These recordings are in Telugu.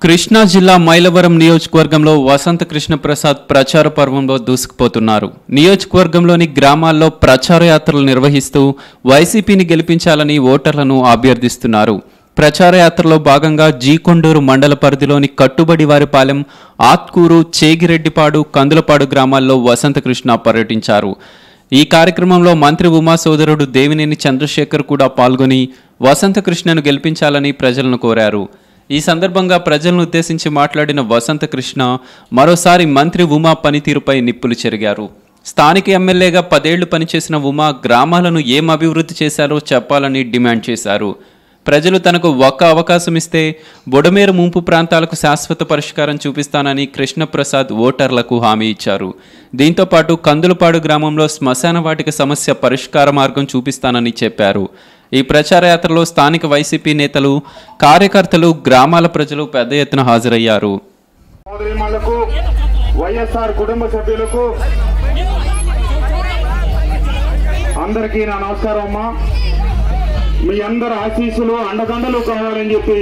కృష్ణా జిల్లా మైలవరం నియోజకవర్గంలో వసంత కృష్ణ ప్రసాద్ ప్రచార పర్వంలో దూసుకుపోతున్నారు. నియోజకవర్గంలోని గ్రామాల్లో ప్రచార యాత్రలు నిర్వహిస్తూ వైసీపీని గెలిపించాలని ఓటర్లను అభ్యర్థిస్తున్నారు. ప్రచార యాత్రలో భాగంగా జీకొండూరు మండల పరిధిలోని కట్టుబడివారిపాలెం, ఆత్కూరు, చేగిరెడ్డిపాడు, కందులపాడు గ్రామాల్లో వసంత కృష్ణ పర్యటించారు. ఈ కార్యక్రమంలో మంత్రి ఉమా సోదరుడు దేవినేని చంద్రశేఖర్ కూడా పాల్గొని వసంత కృష్ణను గెలిపించాలని ప్రజలను కోరారు. ఈ సందర్భంగా ప్రజలను ఉద్దేశించి మాట్లాడిన వసంత కృష్ణ మరోసారి మంత్రి ఉమా పనితీరుపై నిప్పులు చెరిగారు. స్థానిక ఎమ్మెల్యేగా 10 ఏళ్లు పనిచేసిన ఉమా గ్రామాలను ఏం అభివృద్ధి చేశారో చెప్పాలని డిమాండ్ చేశారు. ప్రజలు తనకు ఒక్క అవకాశం ఇస్తే బొడమేరు ముంపు ప్రాంతాలకు శాశ్వత పరిష్కారం చూపిస్తానని కృష్ణప్రసాద్ ఓటర్లకు హామీ ఇచ్చారు. దీంతోపాటు కందులపాడు గ్రామంలో శ్మశాన వాటిక సమస్య పరిష్కార మార్గం చూపిస్తానని చెప్పారు. ఈ ప్రచార యాత్రలో స్థానిక వైసీపీ నేతలు, కార్యకర్తలు, గ్రామాల ప్రజలు పెద్ద ఎత్తున హాజరయ్యారు. వైఎస్ఆర్ కుటుంబ సభ్యులకు అందరికీ నా నమస్కారం అమ్మా. మీ అందరు ఆశీస్సులు, అండదండలు కావాలని చెప్పి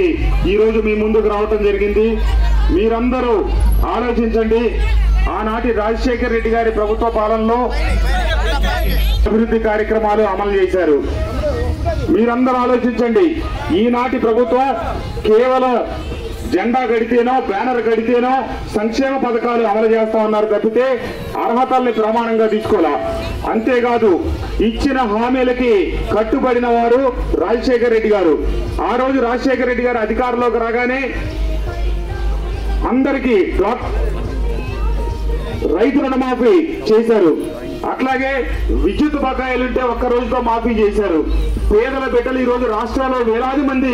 ఈరోజు మీ ముందుకు రావటం జరిగింది. మీరందరూ ఆలోచించండి. ఆనాటి రాజశేఖర్ రెడ్డి గారి ప్రభుత్వ పాలనలో అభివృద్ధి కార్యక్రమాలు అమలు చేశారు. మీరందరూ ఆలోచించండి. ఈనాటి ప్రభుత్వం కేవలం జెండా గడితేనో, బ్యానర్ గడితేనో సంక్షేమ పథకాలు అమలు చేస్తా ఉన్నారు తప్పితే అర్హతల్ని ప్రమాణంగా తీసుకోవాలా. అంతేకాదు, ఇచ్చిన హామీలకి కట్టుబడిన వారు రాజశేఖర్ రెడ్డి గారు. ఆ రోజు రాజశేఖర్ రెడ్డి గారు అధికారంలోకి రాగానే అందరికీ రైతు రుణమాఫీ చేశారు. అట్లాగే విద్యుత్ బకాయిలుంటే ఒక్క రోజుతో మాఫీ చేశారు. పేదల బిడ్డలు ఈ రోజు రాష్ట్రంలో వేలాది మంది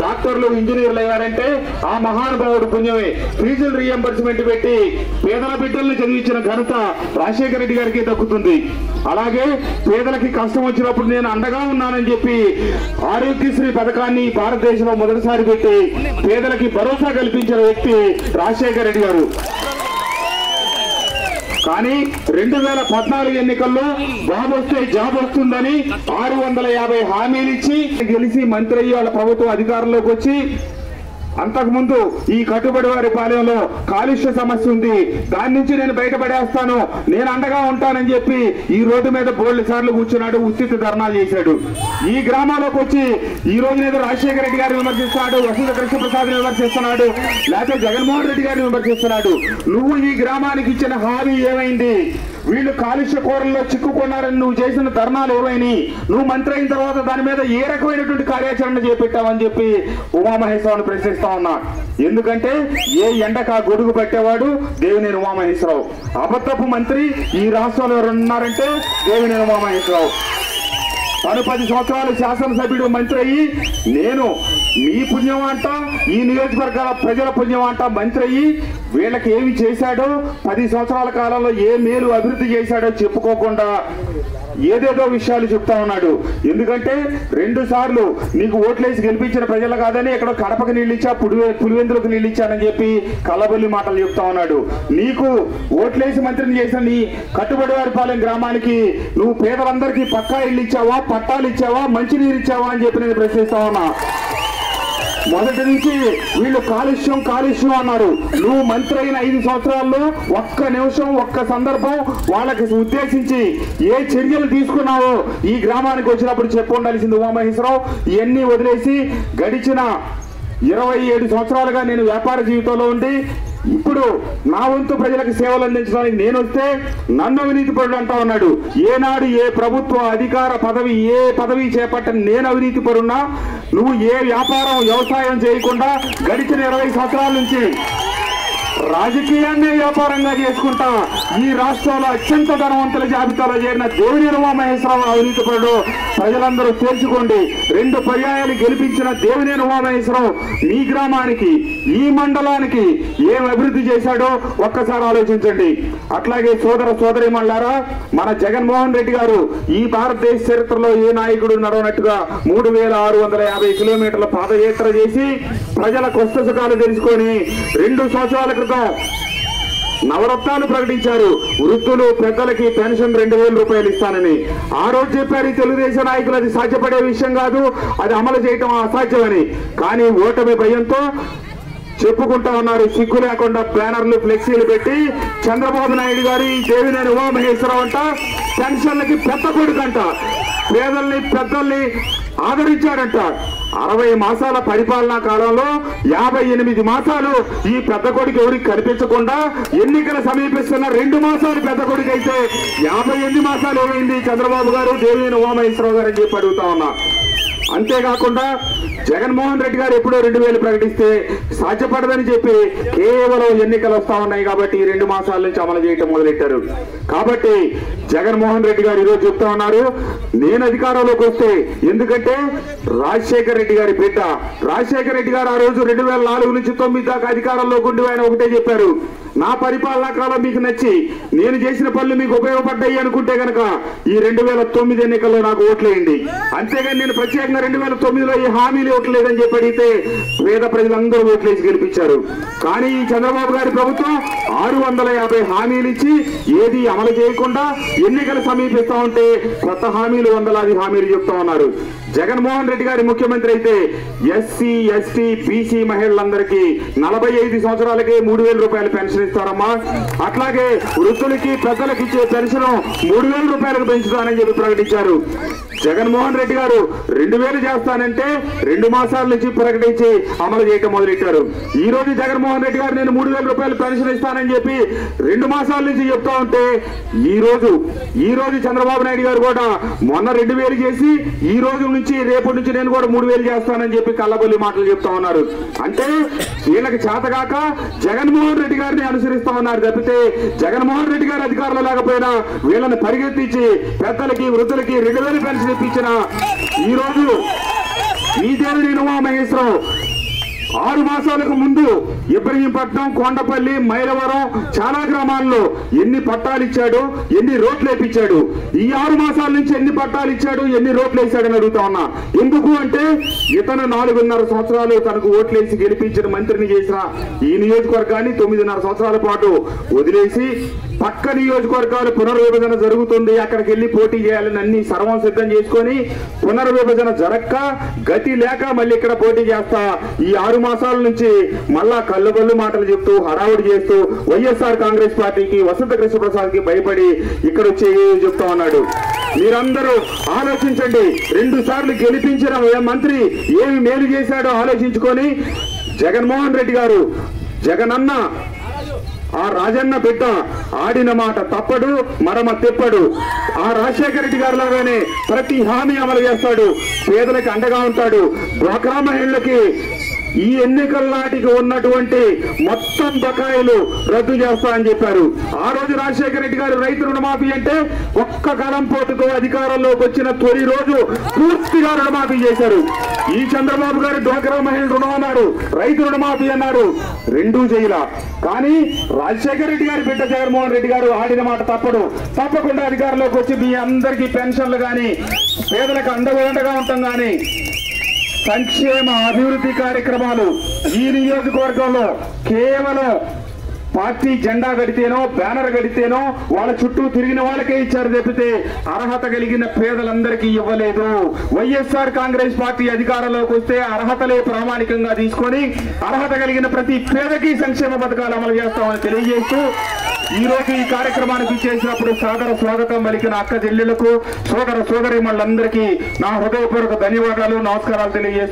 డాక్టర్లు, ఇంజనీర్లు అయ్యారంటే ఆ మహానుభావుడు పుణ్యమే. ఫీజులు రీఎంబర్స్మెంట్ పెట్టి పేదల బిడ్డల్ని చదివించిన ఘనత రాజశేఖర రెడ్డి గారికి దక్కుతుంది. అలాగే పేదలకి కష్టం వచ్చినప్పుడు నేను అండగా ఉన్నానని చెప్పి ఆరోగ్యశ్రీ పథకాన్ని భారతదేశంలో మొదటిసారి పెట్టి పేదలకి భరోసా కల్పించిన వ్యక్తి రాజశేఖర రెడ్డి గారు. కానీ 2014 ఎన్నికల్లో బాబు వస్తే జాబ్ వస్తుందని 650 హామీలు ఇచ్చి గెలిచి మంత్రి అయ్యి వాళ్ళ ప్రభుత్వం అధికారంలోకి వచ్చి, అంతకుముందు ఈ కట్టుబడివారిపాలెంలో కాలుష్య సమస్య ఉంది, దాని నుంచి నేను బయటపడేస్తాను, నేను అండగా ఉంటానని చెప్పి ఈ రోడ్డు మీద బోల్డ్ సార్లు కూర్చున్నాడు, ఉచిత ధర్నాలు చేశాడు. ఈ గ్రామాల్లోకి వచ్చి ఈ రోజు ఏదో రాజశేఖర రెడ్డి గారిని విమర్శిస్తున్నాడు, వసంత కృష్ణప్రసాద్ విమర్శిస్తున్నాడు, లేకపోతే జగన్మోహన్ రెడ్డి గారిని విమర్శిస్తున్నాడు. నువ్వు ఈ గ్రామానికి ఇచ్చిన హామీ ఏమైంది? వీళ్ళు కాలుష్య కూరల్లో చిక్కుకున్నారని నువ్వు చేసిన ధర్నాలు ఏమైనాయి? నువ్వు మంత్రి అయిన తర్వాత దాని మీద ఏ రకమైనటువంటి కార్యాచరణ చేపట్టావని చెప్పి ఉమామహేశ్వరరావుని ప్రశ్నిస్తా ఉన్నా. ఎందుకంటే ఏ ఎండకా గొడుగు పట్టేవాడు దేవినేని ఉమామహేశ్వరరావు. అబద్ధపు మంత్రి ఈ రాష్ట్రంలో ఎవరు ఉన్నారంటే దేవినేని ఉమామహేశ్వరరావు. తను 10 సంవత్సరాలు శాసనసభ్యుడు, మంత్రి అయ్యి నేను మీ పుణ్యం అంట, ఈ నియోజకవర్గాల ప్రజల పుణ్యం అంట మంత్రి అయ్యి వీళ్ళకి ఏమి చేశాడో, 10 సంవత్సరాల కాలంలో ఏ మేలు అభివృద్ధి చేశాడో చెప్పుకోకుండా ఏదేదో విషయాలు చెప్తా ఉన్నాడు. ఎందుకంటే 2 సార్లు నీకు ఓట్లేసి గెలిపించిన ప్రజలు కాదని ఎక్కడో కడపకు నీళ్ళు ఇచ్చా, పులివెందులకు నీళ్ళు ఇచ్చానని చెప్పి కల్లబొల్లి మాటలు చెప్తా ఉన్నాడు. నీకు ఓట్లేసి మంత్రిని చేసిన నీ కట్టుబడివారిపాలెం గ్రామానికి నువ్వు పేదలందరికీ పక్కా ఇళ్ళు ఇచ్చావా, పట్టాలు ఇచ్చావా, మంచినీరు ఇచ్చావా అని చెప్పి నేను ప్రశ్నిస్తా ఉన్నా. మొదటి నుంచి వీళ్ళు కాలుష్యం కాలుష్యం అన్నారు. నువ్వు మంత్రి అయిన 5 సంవత్సరాల్లో ఒక్క నిమిషం, ఒక్క సందర్భం వాళ్ళకి ఉద్దేశించి ఏ చర్యలు తీసుకున్నావో ఈ గ్రామానికి వచ్చినప్పుడు చెప్పు ఉండాల్సింది ఉమామహేశ్వరరావు. ఇవన్నీ వదిలేసి గడిచిన 27 సంవత్సరాలుగా నేను వ్యాపార జీవితంలో ఉండి ఇప్పుడు నా వంతు ప్రజలకు సేవలు అందించడానికి నేను వస్తే నన్ను అవినీతి పరుడు అంటా ఉన్నాడు. ఏనాడు ఏ ప్రభుత్వ అధికార పదవి, ఏ పదవి చేపట్టని నేను అవినీతి పరున్నా, నువ్వు ఏ వ్యాపారం, వ్యవసాయం చేయకుండా గడిచిన 20 సంవత్సరాల నుంచి రాజకీయాన్ని వ్యాపారంగా చేసుకుంటా ఈ రాష్ట్రంలో అత్యంత ధనవంతుల జాబితాలో చేరిన దేవినేని ఉమామహేశ్వరరావు అవినీతి పరుడు. ప్రజలందరూ తేల్చుకోండి. 2 పర్యాయాలు గెలిపించిన దేవినేని ఉమామహేశ్వరరావు మీ గ్రామానికి, ఈ మండలానికి ఏం అభివృద్ధి చేశాడో ఒక్కసారి ఆలోచించండి. అట్లాగే సోదరీమణులారా, మన జగన్మోహన్ రెడ్డి గారు ఈ భారతదేశ చరిత్రలో ఏ నాయకుడు నడవనట్టుగా 3650 కిలోమీటర్ల పాదయాత్ర చేసి ప్రజల కష్ట సుఖాలు తెలుసుకొని 2 సంవత్సరాల క్రితం నవరత్నాలు ప్రకటించారు. వృద్ధులు, పెద్దలకి పెన్షన్ 2000 రూపాయలు ఇస్తానని ఆ రోజు చెప్పారు. తెలుగుదేశం నాయకులు అది సాధ్యపడే విషయం కాదు, అది అమలు చేయటం అసాధ్యమని. కానీ ఓటమి భయంతో చెప్పుకుంటా ఉన్నారు. సిగ్గు లేకుండా బ్యానర్లు ఫ్లెక్సీలు పెట్టి చంద్రబాబు నాయుడు గారి దేవినేని ఉమామహేశ్వరరావు అంట పెన్షన్లకి పెద్ద కొడుకంట, పేదల్ని పెద్దల్ని ఆదరించాడంట. 60 మాసాల పరిపాలనా కాలంలో 58 మాసాలు ఈ పెద్ద కొడుకు ఎవరికి కనిపించకుండా ఎన్నికలు సమీపిస్తున్న 2 మాసాలు పెద్ద కొడుకు అయితే 58 మాసాలు ఏమైంది చంద్రబాబు గారు దేవినేని ఉమామహేశ్వరరావు గారు అని చెప్పి అడుగుతా ఉన్నా. అంతేకాకుండా జగన్మోహన్ రెడ్డి గారు ఎప్పుడో 2000 ప్రకటిస్తే సాధ్యపడదని చెప్పి కేవలం ఎన్నికలు వస్తా ఉన్నాయి కాబట్టి ఈ 2 మాసాల నుంచి అమలు చేయటం మొదలెట్టారు. కాబట్టి జగన్మోహన్ రెడ్డి గారు ఈరోజు చెప్తా ఉన్నారు నేను అధికారంలోకి వస్తే, ఎందుకంటే రాజశేఖర రెడ్డి గారి బిడ్డ రాజశేఖర రెడ్డి గారు ఆ రోజు 2004 నుంచి 9 దాకా అధికారంలోకి ఉండి ఆయన ఒకటే చెప్పారు, నా పరిపాలనా కాలం మీకు నచ్చి నేను చేసిన పనులు మీకు ఉపయోగపడ్డాయి అనుకుంటే కనుక ఈ 2009 ఎన్నికల్లో నాకు ఓట్లేయండి, అంతేగాని నేను ప్రత్యేకంగా 2009లో ఈ హామీలు ఓట్లేదని చెప్పి అడిగితే పేద ప్రజలందరూ ఓట్లేసి గెలిపించారు. కానీ ఈ చంద్రబాబు గారి ప్రభుత్వం 650 హామీలు ఇచ్చి ఏది అమలు చేయకుండా ఎన్నికలు సమీపిస్తా ఉంటే కొత్త హామీలు వందలాది హామీలు చెప్తా ఉన్నారు. జగన్మోహన్ రెడ్డి గారి ముఖ్యమంత్రి అయితే ఎస్సీ ఎస్టీ బీసీ మహిళలందరికీ 45 సంవత్సరాలకి 3000 రూపాయలు పెన్షన్ ఇస్తారమ్మా, అట్లాగే వృద్ధులకి పెద్దలకి ఇచ్చే పెన్షన్ 3000 రూపాయలకు పెంచుతానని చెప్పి ప్రకటించారు. జగన్మోహన్ రెడ్డి గారు 2000 చేస్తానంటే 2 మాసాల నుంచి ప్రకటించి అమలు చేయటం మొదలెట్టారు. ఈ రోజు జగన్మోహన్ రెడ్డి గారు నేను 3000 రూపాయలు పెన్షన్ ఇస్తానని చెప్పి 2 మాసాల నుంచి చెప్తా ఉంటే ఈ రోజు చంద్రబాబు నాయుడు గారు కూడా మొన్న 2000 చేసి ఈ రోజు నుంచి రేపటి నుంచి నేను కూడా 3000 చేస్తానని చెప్పి కళ్ళబొల్లి మాటలు చెప్తా ఉన్నారు. అంటే వీళ్ళకి చేతగాక జగన్మోహన్ రెడ్డి గారిని అనుసరిస్తా ఉన్నారు తప్పితే జగన్మోహన్ రెడ్డి గారు అధికారంలో లేకపోయినా వీళ్ళని పరిగెత్తించి పెద్దలకి వృద్ధులకి 2000 పెన్షన్ ఇప్పించిన ఈ రోజు ఈ దేవినేని ఉమామహేశ్వరరావు 6 మాసాలకు ముందు ఇబ్రహీంపట్నం, కొండపల్లి, మైలవరం చాలా గ్రామాల్లో ఎన్ని పట్టాలు ఇచ్చాడు, ఎన్ని రోడ్లు వేయించాడు, ఈ 6 మాసాల నుంచి ఎన్ని పట్టాలు ఇచ్చాడు, ఎన్ని రోడ్లు వేసాడని అడుగుతా ఉన్నా. ఎందుకు అంటే ఇతను 4.5 సంవత్సరాలు తనకు ఓట్లేసి గెలిపించిన మంత్రిని చేసిన ఈ నియోజకవర్గాన్ని 9.5 సంవత్సరాల పాటు వదిలేసి పక్క నియోజకవర్గాలు పునర్విభజన జరుగుతుంది అక్కడికి వెళ్ళి పోటీ చేయాలని అన్ని సర్వం సిద్ధం చేసుకొని పునర్విభజన జరక్క గతి లేక మళ్ళీ ఇక్కడ పోటీ చేస్తా ఈ 6 మాసాల నుంచి మళ్ళా కళ్ళబొల్లు మాటలు చెప్తూ హడావుడి చేస్తూ వైఎస్ఆర్ కాంగ్రెస్ పార్టీకి వసంత కృష్ణప్రసాద్ కి భయపడి ఇక్కడ వచ్చి చెప్తా ఉన్నాడు. మీరందరూ ఆలోచించండి, 2 సార్లు గెలిపించిన మంత్రి ఏమి మేలు చేశాడో ఆలోచించుకొని జగన్మోహన్ రెడ్డి గారు జగనన్న ఆ రాజన్న బిడ్డ ఆడిన మాట తప్పడు, మరమ తిప్పడు. ఆ రాజశేఖర రెడ్డి గారు లాగానే ప్రతి హామీ అమలు చేస్తాడు, పేదలకు అండగా ఉంటాడు. డ్వాక్రా మహిళలకి ఈ ఎన్నికల నాటికి ఉన్నటువంటి మొత్తం బకాయిలు రద్దు చేస్తా అని చెప్పారు. ఆ రోజు రాజశేఖర రెడ్డి గారు రైతు రుణమాఫీ అంటే ఒక్క కలం పోటుతో అధికారంలోకి వచ్చిన తొలి రోజు పూర్తిగా రుణమాఫీ చేశారు. ఈ చంద్రబాబు గారు డ్వాక్రా మహిళ రుణం అన్నారు, రైతు రుణమాఫీ అన్నారు, రెండూ చేయలా. కానీ రాజశేఖర రెడ్డి గారి బిడ్డ జగన్మోహన్ రెడ్డి గారు ఆడిన మాట తప్పడు, తప్పకుండా అధికారంలోకి వచ్చి మీ అందరికీ పెన్షన్లు కానీ పేదలకు అండగా ఉంటాం కానీ సంక్షేమ అభివృద్ధి కార్యక్రమాలు ఈ నియోజకవర్గంలో కేవలం పార్టీ జెండా కడితేనో బ్యానర్ కడితేనో వాళ్ళ చుట్టూ తిరిగిన వాళ్ళకే ఇచ్చారు తప్పితే అర్హత కలిగిన పేదలందరికీ ఇవ్వలేదు. వైఎస్ఆర్ కాంగ్రెస్ పార్టీ అధికారంలోకి వస్తే అర్హతలే ప్రామాణికంగా తీసుకొని అర్హత కలిగిన ప్రతి పేదకి సంక్షేమ పథకాలు అమలు చేస్తామని తెలియజేస్తూ ఈ రోజు ఈ కార్యక్రమానికి చేసినప్పుడు సాదర స్వాగతం పలికిన అక్క చెల్లెలకు సోదర సోదరీమణులందరికీ నా హృదయపూర్వక ధన్యవాదాలు, నమస్కారాలు తెలియజేస్తూ